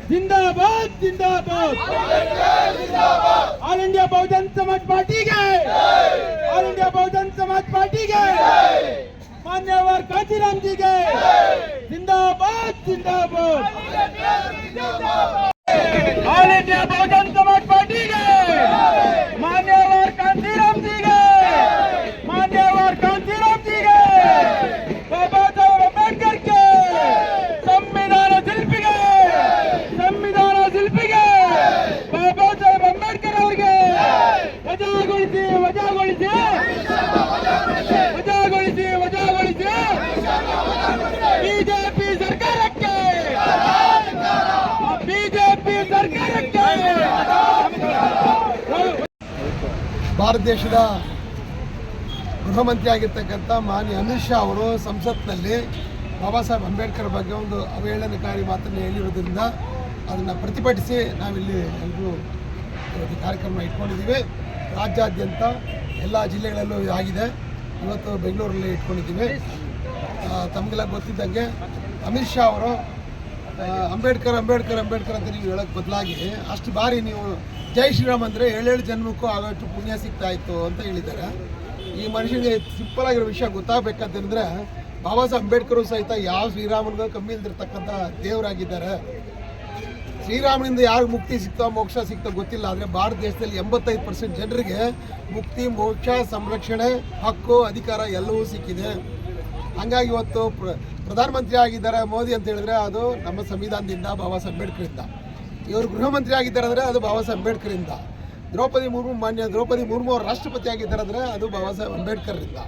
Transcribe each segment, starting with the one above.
जिंदाबाद जिंदाबाद all India Bahujan Samaj party के all India Bahujan Samaj party के मान्यवर कांचीराम जी के जिंदाबाद जिंदाबाद all India Bahujan Samaj party के मान्यवर कांचीराम जी के मान्यवर कांचीराम जी के बाबा साहेब अंबेडकर के संविधान ಶಿಲ್ಪಿಗೆ ಬಾಬಾ ಸಾಹೇಬ್ ಅಂಬೇಡ್ಕರ್ ಅವರಿಗೆ ವಜಾಗೊಳಿಸಿ ವಜಾಗೊಳಿಸಿ ವಜಾಗೊಳಿಸಿ ವಜಾಗೊಳಿಸಿ ಬಿಜೆಪಿ ಸರ್ಕಾರಕ್ಕೆ ಬಿಜೆಪಿ ಸರ್ಕಾರಕ್ಕೆ ಭಾರತ ದೇಶದ ಗೃಹ ಮಂತ್ರಿ ಆಗಿರ್ತಕ್ಕಂಥ ಮಾನ್ಯ ಅಮಿತ್ ಶಾ ಅವರು ಸಂಸತ್ನಲ್ಲಿ ಬಾಬಾ ಸಾಹೇಬ್ ಅಂಬೇಡ್ಕರ್ ಬಗ್ಗೆ ಒಂದು ಅವಹೇಳನಕಾರಿ ಮಾತನ್ನು ಹೇಳಿರೋದ್ರಿಂದ ಅದನ್ನು ಪ್ರತಿಭಟಿಸಿ ನಾವಿಲ್ಲಿ ಎಲ್ಲರೂ ಇವತ್ತು ಕಾರ್ಯಕ್ರಮ ಇಟ್ಕೊಂಡಿದ್ದೀವಿ. ರಾಜ್ಯಾದ್ಯಂತ ಎಲ್ಲ ಜಿಲ್ಲೆಗಳಲ್ಲೂ ಆಗಿದೆ. ಇವತ್ತು ಬೆಂಗಳೂರಲ್ಲಿ ಇಟ್ಕೊಂಡಿದ್ದೀವಿ. ತಮಗೆಲ್ಲ ಗೊತ್ತಿದ್ದಂಗೆ ಅಮಿತ್ ಶಾ ಅವರು ಅಂಬೇಡ್ಕರ್ ಅಂಬೇಡ್ಕರ್ ಅಂಬೇಡ್ಕರ್ ಅಂತ ನೀವು ಹೇಳೋಕ್ಕೆ ಬದಲಾಗಿ ಅಷ್ಟು ಬಾರಿ ನೀವು ಜೈ ಶ್ರೀರಾಮ್ ಅಂದರೆ 7 ಜನ್ಮಕ್ಕೂ ಆಗೋಷ್ಟು ಪುಣ್ಯ ಸಿಗ್ತಾ ಇತ್ತು ಅಂತ ಹೇಳಿದ್ದಾರೆ. ಈ ಮನುಷ್ಯನಿಗೆ ಸಿಂಪಲ್ ಆಗಿರೋ ವಿಷಯ ಗೊತ್ತಾಗಬೇಕಂತಂದರೆ ಬಾಬಾ ಸಾಹೇಬ್ ಅಂಬೇಡ್ಕರ್ ಸಹಿತ ಯಾವ ಶ್ರೀರಾಮನಿಗೂ ಕಮ್ಮಿ ಇಲ್ದಿರ್ತಕ್ಕಂಥ ದೇವರಾಗಿದ್ದಾರೆ. ಶ್ರೀರಾಮನಿಂದ ಯಾರು ಮುಕ್ತಿ ಸಿಗ್ತೋ ಮೋಕ್ಷ ಸಿಗ್ತೋ ಗೊತ್ತಿಲ್ಲ. ಆದರೆ ಭಾರತ ದೇಶದಲ್ಲಿ 85% ಜನರಿಗೆ ಮುಕ್ತಿ ಮೋಕ್ಷ ಸಂರಕ್ಷಣೆ ಹಕ್ಕು ಅಧಿಕಾರ ಎಲ್ಲವೂ ಸಿಕ್ಕಿದೆ. ಹಾಗಾಗಿ ಇವತ್ತು ಪ್ರಧಾನಮಂತ್ರಿ ಆಗಿದ್ದಾರೆ ಮೋದಿ ಅಂತ ಹೇಳಿದ್ರೆ ಅದು ನಮ್ಮ ಸಂವಿಧಾನದಿಂದ ಬಾಬಾ ಸಾಹೇಬ್ ಅಂಬೇಡ್ಕರಿಂದ. ಇವರು ಗೃಹ ಮಂತ್ರಿ ಆಗಿದ್ದಾರೆ ಅಂದರೆ ಅದು ಬಾಬಾ ಸಾಹೇಬ್ ಅಂಬೇಡ್ಕರಿಂದ. ಮಾನ್ಯ ದ್ರೌಪದಿ ಮುರ್ಮು ಅವರು ರಾಷ್ಟ್ರಪತಿ ಆಗಿದ್ದಾರೆ ಅಂದರೆ ಅದು ಬಾಬಾ ಸಾಹೇಬ್ ಅಂಬೇಡ್ಕರ್ರಿಂದ.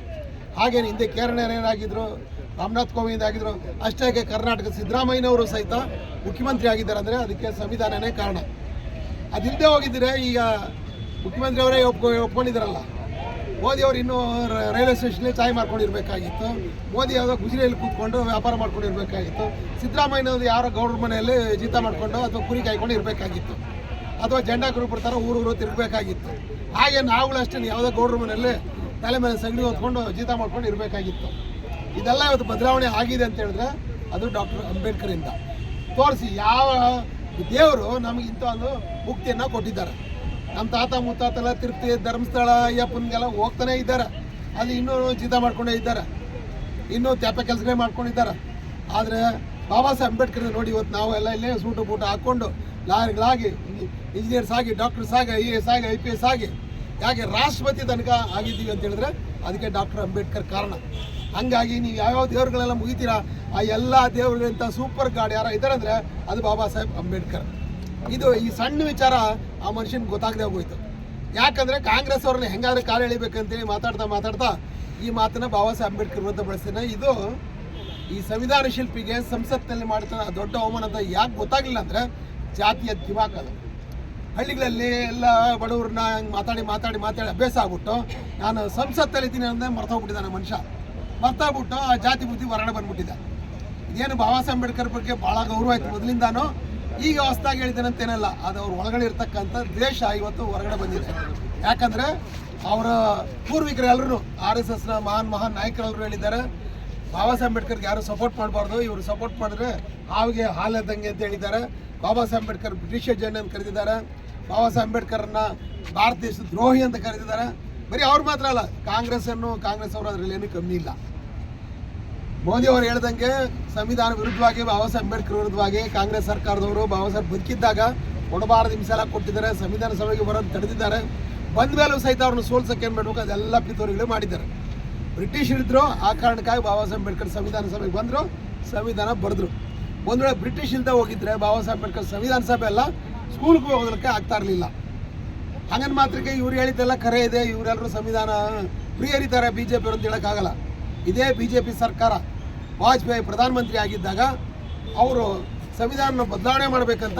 ಹಾಗೇನು ಹಿಂದೆ ಕೇರಳೇನಾಗಿದ್ದರು, ರಾಮನಾಥ್ ಕೋವಿಂದ್ ಆಗಿದ್ರು. ಅಷ್ಟೇ ಕರ್ನಾಟಕ ಸಿದ್ದರಾಮಯ್ಯನವರು ಸಹಿತ ಮುಖ್ಯಮಂತ್ರಿ ಆಗಿದ್ದಾರೆ ಅಂದರೆ ಅದಕ್ಕೆ ಸಂವಿಧಾನನೇ ಕಾರಣ. ಅದಿಲ್ಲದೆ ಹೋಗಿದ್ದರೆ ಈಗ ಮುಖ್ಯಮಂತ್ರಿ ಅವರೇ ಒಪ್ಕೊಂಡಿದ್ದಾರಲ್ಲ. ಮೋದಿ ಅವರು ಇನ್ನೂ ರೈಲ್ವೆ ಸ್ಟೇಷನಲ್ಲಿ ಚಾಯ್ ಮಾಡ್ಕೊಂಡಿರ್ಬೇಕಾಗಿತ್ತು. ಮೋದಿ ಯಾವುದೋ ಗುಜರಿಯಲ್ಲಿ ಕೂತ್ಕೊಂಡು ವ್ಯಾಪಾರ ಮಾಡ್ಕೊಂಡಿರ್ಬೇಕಾಗಿತ್ತು. ಸಿದ್ದರಾಮಯ್ಯನವರು ಯಾರೋ ಗೌಡ್ರ ಮನೆಯಲ್ಲಿ ಜೀತ ಮಾಡಿಕೊಂಡು ಅಥವಾ ಕುರಿ ಕಾಯ್ಕೊಂಡು ಇರಬೇಕಾಗಿತ್ತು. ಅಥವಾ ಜೆಂಡಾ ಗ್ರೂಪ್ ಥರ ಊರು ತಿರುಗಬೇಕಾಗಿತ್ತು. ಹಾಗೆ ನಾವುಗಳಷ್ಟೇ ಯಾವುದೋ ಗೌಡ್ರ ಮನೆಯಲ್ಲಿ ತಲೆ ಮೇಲೆ ಸಗಣಿ ಹೊತ್ಕೊಂಡು ಜೀತ ಮಾಡ್ಕೊಂಡು ಇರಬೇಕಾಗಿತ್ತು. ಇದೆಲ್ಲ ಇವತ್ತು ಬದಲಾವಣೆ ಆಗಿದೆ ಅಂತ ಹೇಳಿದ್ರೆ ಅದು ಡಾಕ್ಟರ್ ಅಂಬೇಡ್ಕರಿಂದ. ತೋರಿಸಿ ಯಾವ ದೇವರು ನಮಗೆ ಇಂಥ ಒಂದು ಮುಕ್ತಿಯನ್ನು ಕೊಟ್ಟಿದ್ದಾರೆ. ನಮ್ಮ ತಾತ ಮುತ್ತಾತೆಲ್ಲ ತಿರುಪತಿ ಧರ್ಮಸ್ಥಳ ಅಯ್ಯಪ್ಪನಿಗೆಲ್ಲ ಹೋಗ್ತಾನೆ ಇದ್ದಾರೆ. ಅಲ್ಲಿ ಇನ್ನೂ ಜೀತ ಮಾಡ್ಕೊಂಡೇ ಇದ್ದಾರೆ, ಇನ್ನೂ ತ್ಯಾಪ ಕೆಲಸಗಳೇ ಮಾಡ್ಕೊಂಡಿದ್ದಾರೆ. ಆದರೆ ಬಾಬಾ ಸಾಹೇಬ್ ಅಂಬೇಡ್ಕರ್ ನೋಡಿ ಇವತ್ತು ನಾವು ಎಲ್ಲ ಇಲ್ಲೇ ಸೂಟು ಬೂಟ ಹಾಕ್ಕೊಂಡು ಲಾರಿಗಳಾಗಿ ಇಂಜಿನಿಯರ್ಸ್ ಆಗಿ ಡಾಕ್ಟರ್ಸ್ ಆಗಿ IAS ಆಗಿ IPS ಆಗಿ ಯಾಕೆ ರಾಷ್ಟ್ರಪತಿ ತನಕ ಆಗಿದ್ದೀವಿ ಅಂತ ಹೇಳಿದ್ರೆ ಅದಕ್ಕೆ ಡಾಕ್ಟರ್ ಅಂಬೇಡ್ಕರ್ ಕಾರಣ. ಹಂಗಾಗಿ ನೀವು ಯಾವ್ಯಾವ ದೇವರುಗಳೆಲ್ಲ ಮುಗಿತೀರಾ ಆ ಎಲ್ಲ ದೇವರುಗಳಿಂತ ಸೂಪರ್ ಗಾಡ್ ಯಾರ ಇದ್ದಾರೆ ಅಂದರೆ ಅದು ಬಾಬಾ ಸಾಹೇಬ್ ಅಂಬೇಡ್ಕರ್. ಇದು ಈ ಸಣ್ಣ ವಿಚಾರ ಆ ಮನುಷ್ಯನಿಗೆ ಗೊತ್ತಾಗದೆ ಹೋಗೋಯ್ತು. ಯಾಕಂದರೆ ಕಾಂಗ್ರೆಸ್ ಅವ್ರನ್ನ ಹೆಂಗಾದ್ರೆ ಕಾಲು ಎಳಿಬೇಕಂತೇಳಿ ಮಾತಾಡ್ತಾ ಈ ಮಾತನ್ನು ಬಾಬಾ ಸಾಹೇಬ್ ಅಂಬೇಡ್ಕರ್ ವಿರುದ್ಧ ಬಳಸ್ತೀನಿ. ಇದು ಈ ಸಂವಿಧಾನ ಶಿಲ್ಪಿಗೆ ಸಂಸತ್ನಲ್ಲಿ ಮಾಡ್ತಾನೆ ದೊಡ್ಡ ಅವಮಾನ ಅಂತ ಯಾಕೆ ಗೊತ್ತಾಗಲಿಲ್ಲ ಅಂದರೆ ಜಾತಿಯ ದಿಮಾಕ್ ಅದು. ಹಳ್ಳಿಗಳಲ್ಲಿ ಎಲ್ಲ ಬಡವ್ರನ್ನ ಮಾತಾಡಿ ಅಭ್ಯಾಸ ಆಗ್ಬಿಟ್ಟು ನಾನು ಸಂಸತ್ತಲ್ಲಿದ್ದೀನಿ ಅಂದರೆ ಮರ್ತೋಗ್ಬಿಟ್ಟಿದ್ದಾನೆ ಮನುಷ್ಯ. ಮರ್ತಾಗ್ಬಿಟ್ಟು ಆ ಜಾತಿ ಬುದ್ಧಿ ಹೊರಗಡೆ ಬಂದ್ಬಿಟ್ಟಿದೆ. ಇದೇನು ಬಾಬಾ ಸಾಹೇಬ್ ಅಂಬೇಡ್ಕರ್ ಬಗ್ಗೆ ಭಾಳ ಗೌರವ ಆಯಿತು ಮೊದಲಿಂದಾನು. ಈಗ ಹೊಸದಾಗಿ ಹೇಳಿದ್ದೇನಂತೇನಲ್ಲ, ಅದು ಅವ್ರ ಒಳಗಡೆ ಇರ್ತಕ್ಕಂಥ ದೇಶ ಇವತ್ತು ಹೊರಗಡೆ ಬಂದಿದೆ. ಯಾಕಂದರೆ ಅವರ ಪೂರ್ವಿಕರು ಎಲ್ಲರೂ RSSನ ಮಹಾನ್ ನಾಯಕರೆಲ್ಲರೂ ಹೇಳಿದ್ದಾರೆ ಬಾಬಾ ಸಾಹೇಬ್ ಅಂಬೇಡ್ಕರ್ಗೆ ಯಾರು ಸಪೋರ್ಟ್ ಮಾಡಬಾರ್ದು, ಇವರು ಸಪೋರ್ಟ್ ಮಾಡಿದ್ರೆ ಹಾವಿಗೆ ಹಾಲೆದ್ದಂಗೆ ಅಂತ ಹೇಳಿದ್ದಾರೆ. ಬಾಬಾ ಸಾಹೇಬ್ ಅಂಬೇಡ್ಕರ್ ಬ್ರಿಟಿಷ್ ಏಜೆಂಟ್ ಅಂತ ಕರೆದಿದ್ದಾರೆ. ಬಾಬಾ ಸಾಹೇಬ್ ಅಂಬೇಡ್ಕರ್ನ ಭಾರತ ದೇಶದ ದ್ರೋಹಿ ಅಂತ ಕರೆದಿದ್ದಾರೆ. ಬರೀ ಅವ್ರು ಮಾತ್ರ ಅಲ್ಲ, ಕಾಂಗ್ರೆಸ್ ಅವರು ಅದರಲ್ಲಿ ಏನೂ ಕಮ್ಮಿ ಇಲ್ಲ. ಮೋದಿ ಅವರು ಹೇಳ್ದಂಗೆ ಸಂವಿಧಾನ ವಿರುದ್ಧವಾಗಿ ಬಾಬಾ ಸಾಹೇಬ್ ಅಂಬೇಡ್ಕರ್ ವಿರುದ್ಧವಾಗಿ ಕಾಂಗ್ರೆಸ್ ಸರ್ಕಾರದವರು ಬಾಬಾ ಸಾಹೇಬ್ ಬದುಕಿದ್ದಾಗ ಕೊಡಬಾರದು ಹಿಂಸೆ ಎಲ್ಲ ಕೊಟ್ಟಿದ್ದಾರೆ. ಸಂವಿಧಾನ ಸಭೆಗೆ ಬರೋದು ತಡೆದಿದ್ದಾರೆ. ಬಂದ ಮೇಲೂ ಸಹಿತ ಅವ್ರನ್ನ ಸೋಲ್ಸೋಕೆ ಏನು ಮಾಡಬೇಕು ಅದೆಲ್ಲ ಪಿತೂರಿಗಳು ಮಾಡಿದ್ದಾರೆ. ಬ್ರಿಟಿಷರಿದ್ದರು, ಆ ಕಾರಣಕ್ಕಾಗಿ ಬಾಬಾ ಸಾಹೇಬ್ ಅಂಬೇಡ್ಕರ್ ಸಂವಿಧಾನ ಸಭೆಗೆ ಬಂದರು, ಸಂವಿಧಾನ ಬರೆದ್ರು. ಒಂದು ವೇಳೆ ಬ್ರಿಟಿಷ್ ಇಲ್ಲದೆ ಹೋಗಿದ್ರೆ ಬಾಬಾ ಸಾಹೇಬ್ ಅಂಬೇಡ್ಕರ್ ಸಂವಿಧಾನ ಸಭೆ ಎಲ್ಲ ಸ್ಕೂಲ್ಗೆ ಹೋಗೋದಕ್ಕೆ ಆಗ್ತಾ ಇರಲಿಲ್ಲ. ಹಂಗನ್ ಮಾತ್ರಕ್ಕೆ ಇವ್ರು ಹೇಳಿದ್ದೆಲ್ಲ ಕರೆ ಇದೆ, ಇವರೆಲ್ಲರೂ ಸಂವಿಧಾನ ಪ್ರಿಯರಿದ್ದಾರೆ BJP ಅವರು ಅಂತ ಹೇಳೋಕ್ಕಾಗಲ್ಲ. ಇದೇ BJP ಸರ್ಕಾರ ವಾಜಪೇಯಿ ಪ್ರಧಾನಮಂತ್ರಿ ಆಗಿದ್ದಾಗ ಅವರು ಸಂವಿಧಾನ ಬದಲಾವಣೆ ಮಾಡಬೇಕಂತ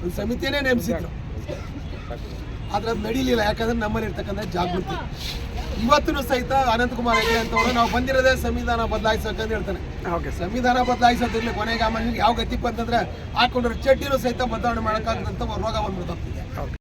ಒಂದು ಸಮಿತಿಯೇ ನೇಮಿಸಿದ್ರು. ಆದರೆ ಅದು ನಡೀಲಿಲ್ಲ. ಯಾಕಂದರೆ ನಮ್ಮಲ್ಲಿ ಇರ್ತಕ್ಕಂಥ ಜಾಗೃತಿ ಇವತ್ತೂ ಸಹಿತ ಅನಂತಕುಮಾರ್ ಹೆಗಡೆ ಅಂತವರು ನಾವು ಬಂದಿರೋದೇ ಸಂವಿಧಾನ ಬದಲಾಯಿಸೋಕಂತ ಹೇಳ್ತಾನೆ. ಸಂವಿಧಾನ ಬದಲಾಯಿಸೋದಿರಲಿ ಕೊನೆಗೆ ಆ ಮನುಷ್ಯನಿಗೆ ಯಾವ ಗತಿ ಬಂತಂದರೆ ಹಾಕೊಂಡ್ರೆ ಚಡ್ಡಿನೂ ಸಹಿತ ಬದಲಾವಣೆ ಮಾಡೋಕ್ಕಾಗದಂತ ರೋಗ ಬಂದ್ಬಿಡ್ತದೆ.